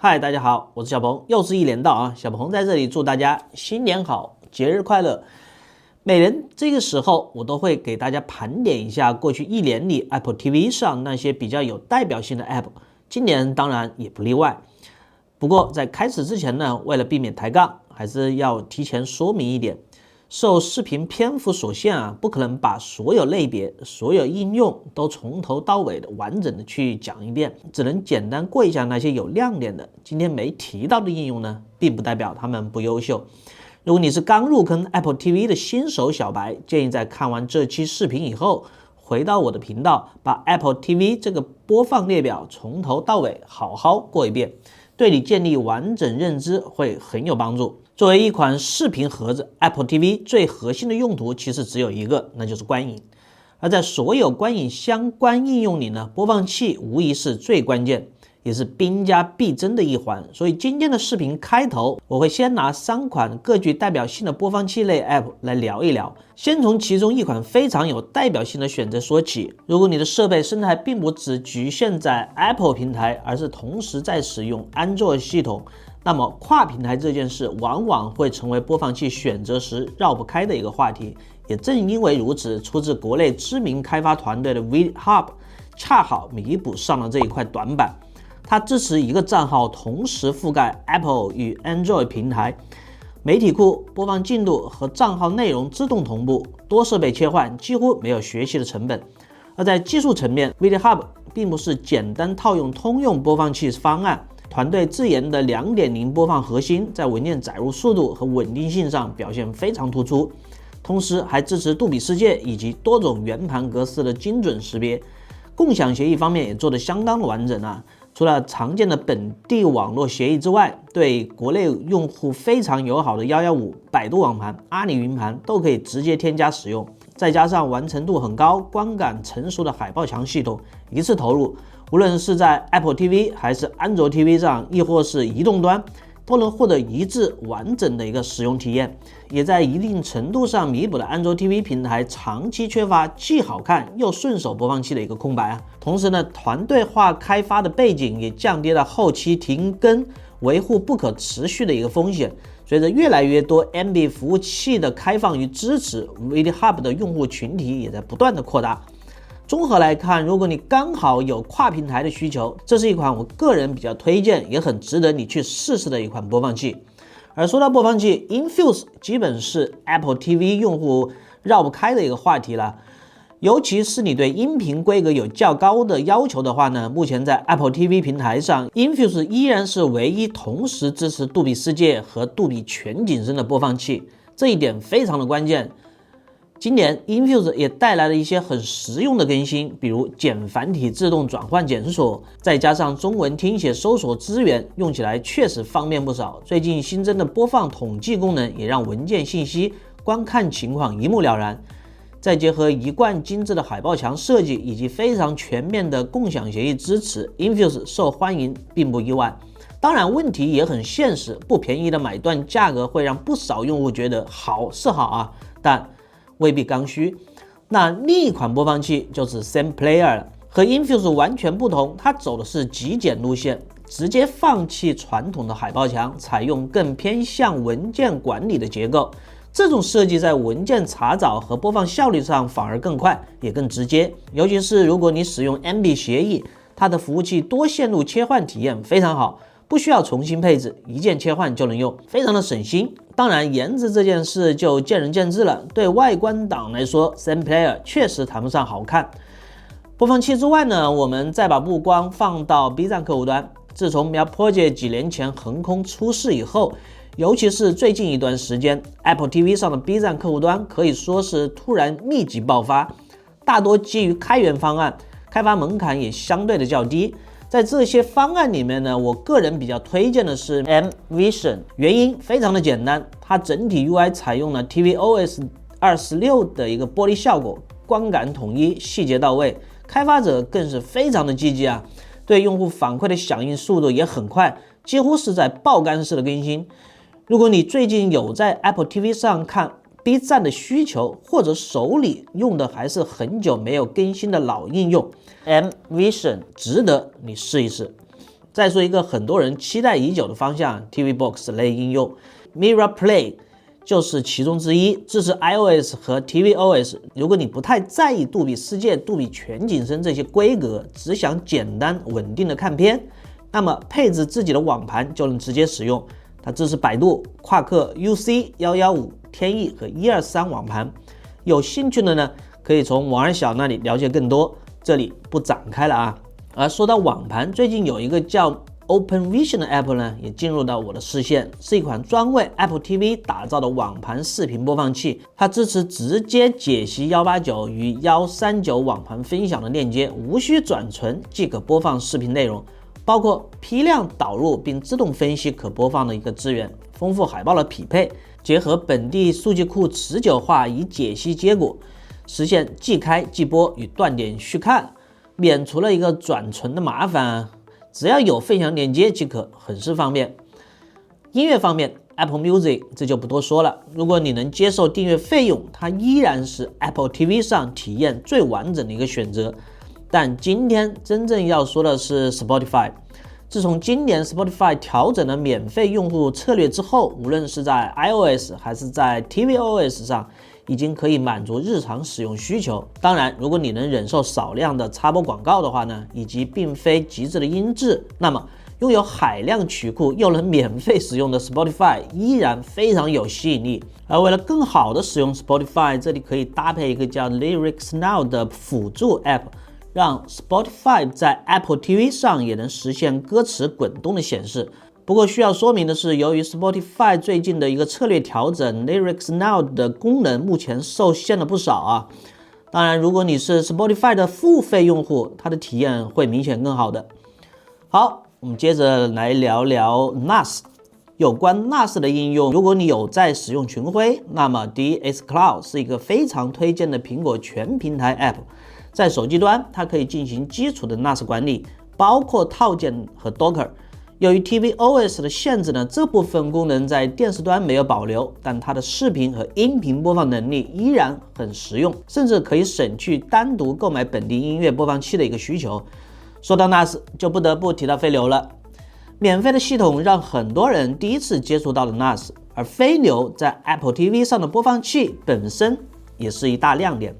嗨，大家好，我是小鹏，又是一年到啊！小鹏在这里祝大家新年好，节日快乐。每年这个时候，我都会给大家盘点一下过去一年里 Apple TV 上那些比较有代表性的 App， 今年当然也不例外。不过在开始之前呢，为了避免抬杠，还是要提前说明一点。受视频篇幅所限啊，不可能把所有类别、所有应用都从头到尾的完整的去讲一遍，只能简单过一下那些有亮点的。今天没提到的应用呢，并不代表他们不优秀。如果你是刚入坑 Apple TV 的新手小白，建议在看完这期视频以后，回到我的频道，把 Apple TV 这个播放列表从头到尾好好过一遍，对你建立完整认知会很有帮助。作为一款视频盒子 ，Apple TV 最核心的用途其实只有一个，那就是观影。而在所有观影相关应用里呢，播放器无疑是最关键，也是兵家必争的一环。所以今天的视频开头，我会先拿3款各具代表性的播放器类 App 来聊一聊。先从其中一款非常有代表性的选择说起。如果你的设备生态并不只局限在 Apple 平台，而是同时在使用 Android 系统，那么跨平台这件事往往会成为播放器选择时绕不开的一个话题。也正因为如此，出自国内知名开发团队的 VidHub 恰好弥补上了这一块短板。它支持一个账号同时覆盖 Apple 与 Android 平台，媒体库、播放进度和账号内容自动同步，多设备切换几乎没有学习的成本。而在技术层面， VidHub 并不是简单套用通用播放器方案，团队自研的 2.0 播放核心在文件载入速度和稳定性上表现非常突出，同时还支持杜比世界以及多种圆盘格式的精准识别。共享协议方面也做得相当的完整啊。除了常见的本地网络协议之外，对国内用户非常友好的115、百度网盘、阿里云盘都可以直接添加使用。再加上完成度很高、观感成熟的海报墙系统，一次投入，无论是在 Apple TV 还是安卓 TV 上，亦或是移动端，都能获得一致完整的一个使用体验，也在一定程度上弥补了安卓 TV 平台长期缺乏既好看又顺手播放器的一个空白啊。同时呢，团队化开发的背景也降低了后期停更维护不可持续的一个风险。随着越来越多 MB 服务器的开放与支持， VidHub 的用户群体也在不断的扩大。综合来看，如果你刚好有跨平台的需求，这是一款我个人比较推荐，也很值得你去试试的一款播放器。而说到播放器， Infuse 基本是 Apple TV 用户绕不开的一个话题了。尤其是你对音频规格有较高的要求的话呢，目前在 Apple TV 平台上， Infuse 依然是唯一同时支持杜比世界和杜比全景声的播放器，这一点非常的关键。今年 Infuse 也带来了一些很实用的更新，比如简繁体自动转换检索，再加上中文听写搜索资源，用起来确实方便不少。最近新增的播放统计功能也让文件信息、观看情况一目了然。再结合一贯精致的海报墙设计以及非常全面的共享协议支持， Infuse 受欢迎并不意外。当然问题也很现实，不便宜的买断价格会让不少用户觉得好是好啊，但未必刚需。那另一款播放器就是 SamPlayer 了，和 Infuse 完全不同，它走的是极简路线，直接放弃传统的海报墙，采用更偏向文件管理的结构。这种设计在文件查找和播放效率上反而更快也更直接，尤其是如果你使用 MB 协议，它的服务器多线路切换体验非常好，不需要重新配置，一键切换就能用，非常的省心。当然颜值这件事就见仁见智了，对外观党来说 SamPlayer 确实谈不上好看。播放器之外呢，我们再把目光放到 B 站客户端。自从 MiaProjet 几年前横空出世以后，尤其是最近一段时间， Apple TV 上的 B 站客户端可以说是突然密集爆发，大多基于开源方案，开发门槛也相对的较低。在这些方案里面呢，我个人比较推荐的是 MVision， 原因非常的简单，它整体 UI 采用了 tvOS 26的一个玻璃效果，观感统一，细节到位，开发者更是非常的积极啊，对用户反馈的响应速度也很快，几乎是在爆肝式的更新。如果你最近有在 Apple TV 上看 B 站的需求，或者手里用的还是很久没有更新的老应用，MVision 值得你试一试。再说一个很多人期待已久的方向 ，TV Box 类应用 Mirror Play 就是其中之一，支持 iOS 和 tvOS。如果你不太在意杜比世界、杜比全景声这些规格，只想简单稳定的看片，那么配置自己的网盘就能直接使用。它支持百度、夸克、UC115、天翼和123网盘。有兴趣的呢，可以从王二小那里了解更多，这里不展开了啊。而说到网盘，最近有一个叫 OpenVision 的 App 呢，也进入到我的视线，是一款专为 Apple TV 打造的网盘视频播放器。它支持直接解析189与139网盘分享的链接，无需转存即可播放视频内容，包括批量导入并自动分析可播放的一个资源，丰富海报的匹配，结合本地数据库持久化以解析结果，实现即开即播与断点续看，免除了一个转存的麻烦，只要有分享链接即可，很是方便。音乐方面 Apple Music 这就不多说了，如果你能接受订阅费用，它依然是 Apple TV 上体验最完整的一个选择。但今天真正要说的是 Spotify。自从今年 Spotify 调整了免费用户策略之后，无论是在 iOS 还是在 tvOS 上，已经可以满足日常使用需求。当然，如果你能忍受少量的插播广告的话呢，以及并非极致的音质，那么拥有海量曲库又能免费使用的 Spotify 依然非常有吸引力。而为了更好的使用 Spotify， 这里可以搭配一个叫 Lyrics Now 的辅助 App，让 Spotify 在 Apple TV 上也能实现歌词滚动的显示。不过需要说明的是，由于 Spotify 最近的一个策略调整， Lyrics Now 的功能目前受限了不少啊。当然，如果你是 Spotify 的付费用户，它的体验会明显更好的。好，我们接着来聊聊 NAS。有关 NAS 的应用，如果你有在使用群晖，那么 DS Cloud 是一个非常推荐的苹果全平台 App。在手机端，它可以进行基础的 NAS 管理，包括套件和 Docker。由于 tvOS 的限制呢，这部分功能在电视端没有保留，但它的视频和音频播放能力依然很实用，甚至可以省去单独购买本地音乐播放器的一个需求。说到 NAS， 就不得不提到飞流了。免费的系统让很多人第一次接触到了 NAS， 而飞流在 Apple TV 上的播放器本身也是一大亮点。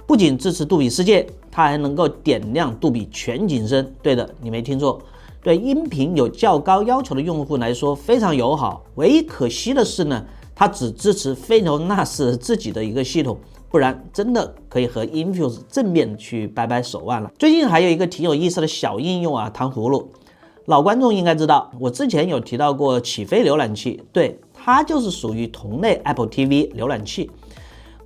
不仅支持杜比世界，它还能够点亮杜比全景声。对的，你没听错，对音频有较高要求的用户来说非常友好。唯一可惜的是呢，它只支持飞流 NAS 自己的一个系统，不然真的可以和 Infuse 正面去掰掰手腕了。最近还有一个挺有意思的小应用啊，糖葫芦。老观众应该知道，我之前有提到过起飞浏览器，对，它就是属于同类 Apple TV 浏览器。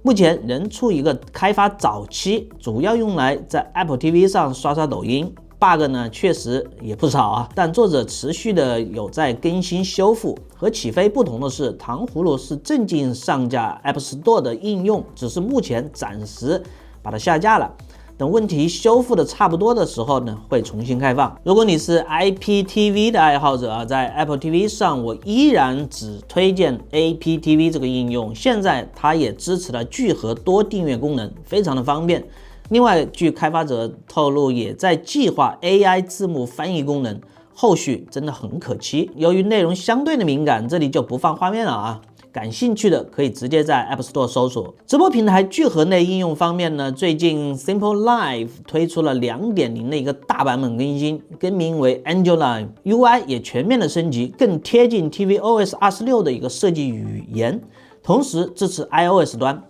目前仍处一个开发早期，主要用来在 Apple TV 上刷刷抖音。bug 呢确实也不少啊，但作者持续的有在更新修复。和起飞不同的是，糖葫芦是正经上架 App Store 的应用，只是目前暂时把它下架了。等问题修复的差不多的时候呢，会重新开放。如果你是 IPTV 的爱好者啊，在 Apple TV 上，我依然只推荐 APTV 这个应用。现在它也支持了聚合多订阅功能，非常的方便。另外，据开发者透露，也在计划 AI 字幕翻译功能，后续真的很可期。由于内容相对的敏感，这里就不放画面了啊。感兴趣的可以直接在 App Store 搜索。直播平台聚合类应用方面呢，最近 Simple Live 推出了 2.0 的一个大版本更新，更名为 Angel Live，UI 也全面的升级，更贴近 tvOS 26的一个设计语言，同时支持 iOS 端。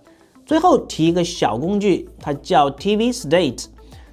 最后提一个小工具，它叫 TV State，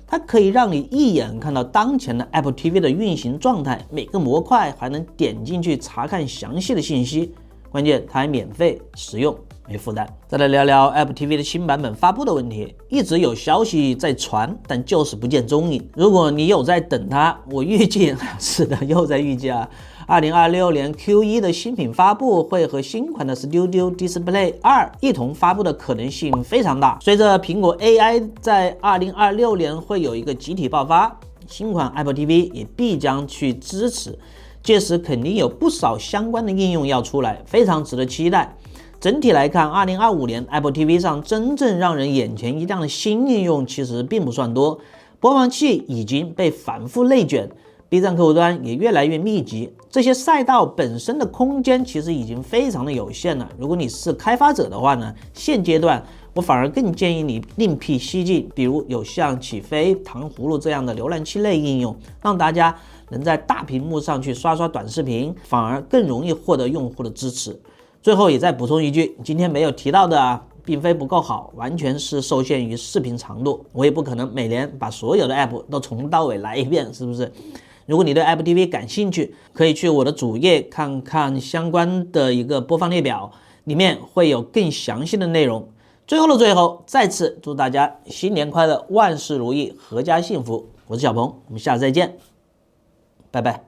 它可以让你一眼看到当前的 Apple TV 的运行状态，每个模块还能点进去查看详细的信息。关键它还免费使用，没负担。再来聊聊 Apple TV 的新版本发布的问题，一直有消息在传，但就是不见踪影。如果你有在等它，我预计是的，又在预计啊，2026年 Q1 的新品发布会和新款的 Studio Display 2一同发布的可能性非常大。随着苹果 AI 在2026年会有一个集体爆发，新款 Apple TV 也必将去支持。届时肯定有不少相关的应用要出来，非常值得期待。整体来看，2025年 Apple TV 上真正让人眼前一亮的新应用其实并不算多，播放器已经被反复内卷， B 站客户端也越来越密集，这些赛道本身的空间其实已经非常的有限了。如果你是开发者的话呢，现阶段我反而更建议你另辟蹊径，比如有像起飞、糖葫芦这样的浏览器类应用，让大家能在大屏幕上去刷刷短视频，反而更容易获得用户的支持。最后也再补充一句，今天没有提到的并非不够好，完全是受限于视频长度，我也不可能每年把所有的 app 都从头到尾来一遍，是不是？如果你对 Apple TV 感兴趣，可以去我的主页看看相关的一个播放列表，里面会有更详细的内容。最后的最后，再次祝大家新年快乐，万事如意，阖家幸福。我是小鹏，我们下次再见，拜拜。